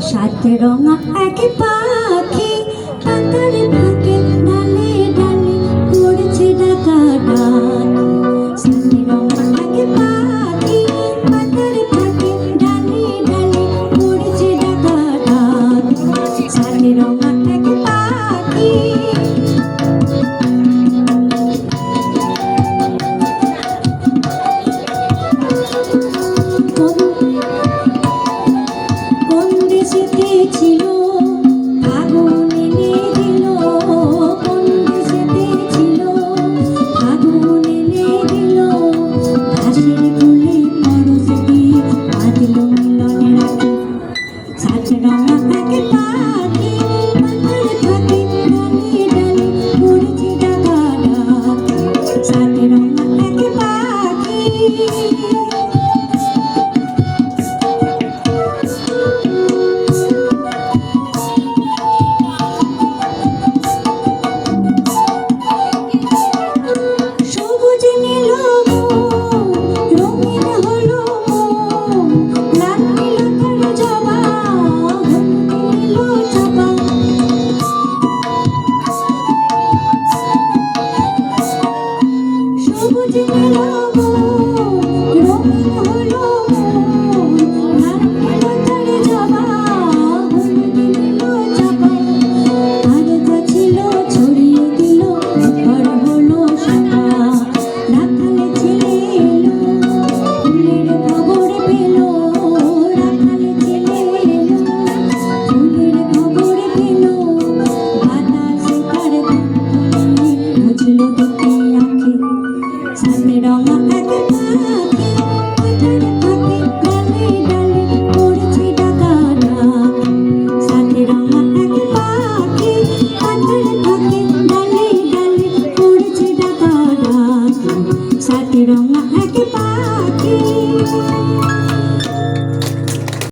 সাত রঙা এক পাখি পাতার ফাঁকে ডালে ডালে পড়েছে ডাকা ডাক। সাত রঙা এক পাখি পাতার ফাঁকে ডালে ডালে পড়েছে ডাকা ডাক। সাত রঙা এক পাখি ছিল আগুন এনে দিল, কোন দেশেতে ছিল আগুন এনে দিল। ঘাসের ফুলে পরশ দিয়ে বাঁধল মিলনের আঁকি। সাত রঙা এক পাখি পাতার ফাঁকে ডালে ডালে পড়েছে ডাকা ডাক। সাত রঙা এক পাখি সাত রঙা এক পাখি।